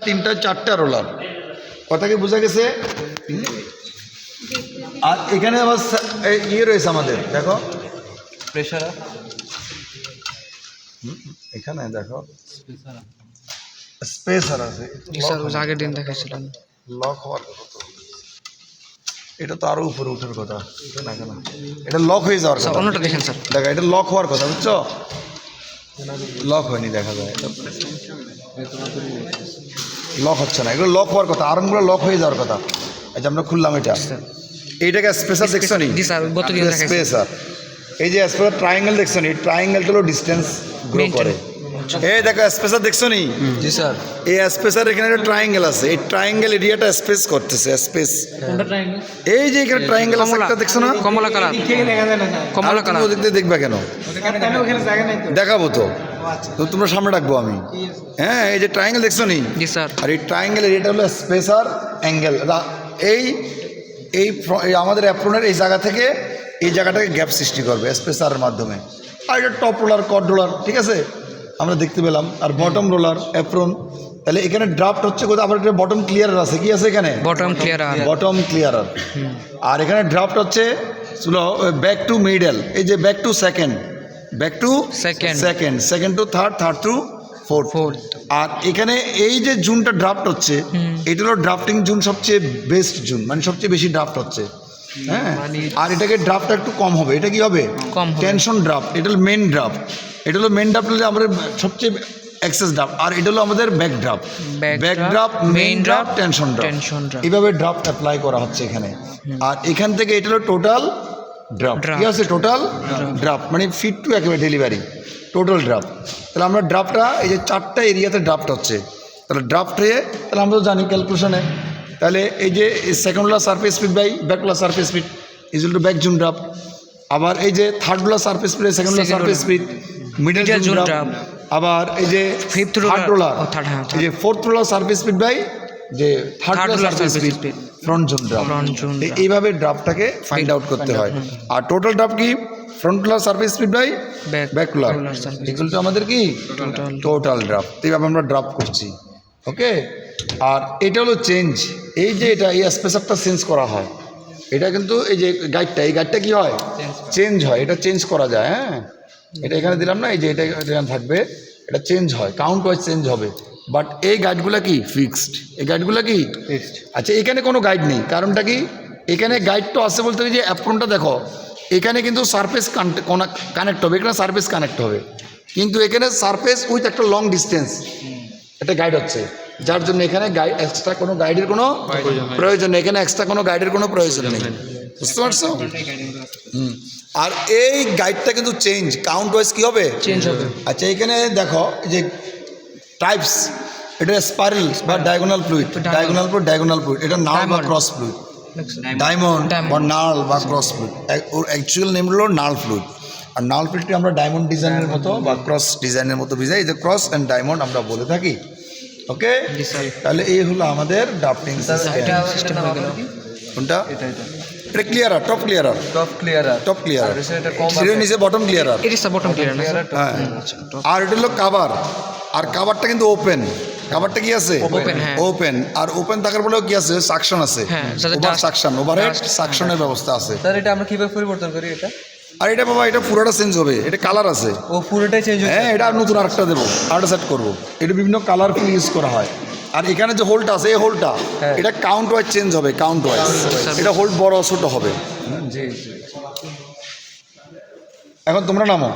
তিনটা চারটা রোলার, কথা কি বোঝা গেছে? আর এখানে আবার ইয়ে রয়েছে আমাদের, দেখো প্রেসার এখানে দেখো স্পেসার আছে, আগের দিন দেখাচ্ছিলেন। লক হওয়ার কথা তো, এটা তো আরো উপরে উঠার কথা, না কেন এটা লক হয়ে যাওয়ার কথা। অন্যটা দেখেন স্যার, দেখো এটা লক হওয়ার কথা, বুঝছো? লক হয়নি, দেখা যায় লক হচ্ছে না, এগুলো লক হওয়ার কথা, আর্মগুলো লক হয়ে যাওয়ার কথা। এই যে আমরা খুললাম এটা, এইটাকে স্পেসার দেখছো নি? স্পেসার, এই যে স্পেসার ট্রায়াঙ্গেল দেখছো নি? ট্রায়াঙ্গেলটা হলো ডিস্টেন্স গ্রো করে। এই দেখো স্পেসার দেখছো নি? জি স্যার। এই স্পেসার এখানে একটা ট্রায়াঙ্গেল আছে, এই ট্রায়াঙ্গেল এরিয়াটা স্পেস করতেছে, স্পেস। এই যে এখানে ট্রায়াঙ্গেল আছে একটা, দেখছো না? কমলা কালার, কমলা কালার। ওদিক দিয়ে দেখবা কেন? দেখাবো তো, তো তোমরা সামনে রাখবো আমি। হ্যাঁ, এই যে ট্রায়াঙ্গেল দেখছো নি? জি স্যার। আর এই ট্রায়াঙ্গেল এরিয়াটা হলো স্পেসার অ্যাঙ্গেল। এই এই আমাদের অ্যাপ্রনের এই জায়গা থেকে এই জায়গাটাকে গ্যাপ সৃষ্টি করবে স্পেসারের মাধ্যমে। আর এটা টপ রোলার, কড রোলার, ঠিক আছে, আমরা দেখতে পেলাম। আর বটম রোলার অ্যাপ্রন, তাহলে এখানে ড্রাফট হচ্ছে কোথাও, আবার একটা বটম ক্লিয়ারার আছে, কি আছে এখানে? Bottom ক্লিয়ারার, bottom ক্লিয়ারার। আর এখানে ড্রাফট হচ্ছে ব্যাক টু মিডল, এই যে back to second, back to second, second to third, third to fourth. আর এখানে এই যে জুনটা ড্রাফট হচ্ছে, এটা হলো ড্রাফটিং জুন, সবচেয়ে বেস্ট জুন, মানে সবচেয়ে বেশি ড্রাফট হচ্ছে। হ্যাঁ, আর এটাকে ড্রাফটটা একটু কম হবে, এটা কি হবে? Tension draft. এটা হলো মেন ড্রাফট, এটা হলো মেন ড্রাফট হলে আমাদের সবচেয়ে এক্সেস ড্রাফট। আর এটা হলো আমাদের back draft, back draft, main draft, tension draft. এইভাবে ড্রাফট অ্যাপ্লাই করা হচ্ছে এখানে। আর এখান থেকে এটা হলো টোটাল ড্রাফট, কি আছে? টোটাল ড্রাফট মানে ফিট টু একেবারে ডেলিভারি, টোটাল ড্রাফট। তাহলে আমরা ড্রাফটটা এই যে চারটা এরিয়াতে ড্রাফট হচ্ছে, তাহলে ড্রাফট হয়ে, তাহলে আমরা তো জানি ক্যালকুলেশনে, তাহলে এই যে second roller surface speed by back roller surface speed is to back zone draft. আবার এই যে third roller surface speed, second roller surface speed, middle zone draft. আবার এই যে ফিফথ রোলার, এই যে fourth roller surface speed by যে third roller surface speed, front zone draft. এইভাবে ড্রাফটটাকে ফাইন্ড আউট করতে হয়। আর টোটাল ড্রাফট কি? Front roller surface speed by back roller equal to আমাদের কি? Total draft. এইভাবে আমরা ড্রাফট করছি, ওকে। আর এটা হলো চেঞ্জ, এই যে এটা এই স্পেসারটা চেঞ্জ করা হয়, এটা কিন্তু এই যে গাইডটা, এই গাইডটা কি হয়? চেঞ্জ হয়, এটা চেঞ্জ করা যায়। হ্যাঁ, এটা এখানে দিলাম না, এই যে এটা এখানে থাকবে, এটা চেঞ্জ হয়, কাউন্ট ওয়াইজ চেঞ্জ হবে। বাট এই গাইডগুলো কি ফিক্সড, এই গাইডগুলো কি ফিক্সড। আচ্ছা, এখানে কোনো গাইড নেই, কারণটা কি? এখানে গাইড তো আছে বলতে যে অ্যাপ্রনটা দেখো, এখানে কিন্তু সারফেস কানেক্ট হবে, এখানে সারফেস কানেক্ট হবে, কিন্তু এখানে সারফেস উইথ একটা লং ডিস্টেন্স, এটা গাইড হচ্ছে, যার জন্য এখানে এক্সট্রা কোনো গাইডের কোনো প্রয়োজন নেই, এখানে এক্সট্রা কোনো গাইডের কোনো প্রয়োজন নেই, বুঝতে পারছো? আর এই গাইডটা কিন্তু চেঞ্জ, কাউন্ট ওয়াইজ কি হবে? চেঞ্জ হবে। আচ্ছা, এখানে দেখো যে টাইপস, এটা স্পাইরাল বা diagonal fluid, diagonal fluid, diagonal fluid, এটা নাল বা ক্রস ফ্লুইড, ডায়মন্ড বা নাল বা ক্রস ফ্লুইড। ওর অ্যাকচুয়াল নেম হলো নাল ফ্লুইড। আর নাল ফ্লুইডটি আমরা ডায়মন্ড ডিজাইনের মতো বা ক্রস ডিজাইনের মতো বুঝাই, এই যে ক্রস অ্যান্ড ডায়মন্ড আমরা বলে থাকি, ওকে। তাহলে এই হলো আমাদের ড্রাফটিং সিস্টেম। কোনটা? এটা ক্লিয়ারার, টপ ক্লিয়ারার, টপ ক্লিয়ারার, টপ ক্লিয়ারার, এর নিচে বটম ক্লিয়ারার, এটা বটম ক্লিয়ারার। হ্যাঁ, আর এটা হলো কাভার, আর কাভারটা কিন্তু ওপেন, কাভারটা কি আছে? ওপেন। আর ওপেন থাকার পরেও কি আছে? সাকশন আছে, ওভার সাকশন, ওভারহেড সাকশনের ব্যবস্থা আছে। স্যার, এটা আমরা কিভাবে পরিবর্তন করি এটা? আর এটা বাবা, এটা পুরোটা চেঞ্জ হবে, এটা কালার আছে, ও পুরোটাই চেঞ্জ হবে। হ্যাঁ, এটা নতুন আরেকটা দেবো, আরেকটা সেট করবো, এটা বিভিন্ন কালারফুল ইউজ করা হয়। আর এখানে যে হোলটা আছে, এই হোলটা, এটা কাউন্ট ওয়াইজ চেঞ্জ হবে, কাউন্ট ওয়াইজ, এটা হোল্ড বড় ছোট হবে। জি, এখন তোমরা নামো।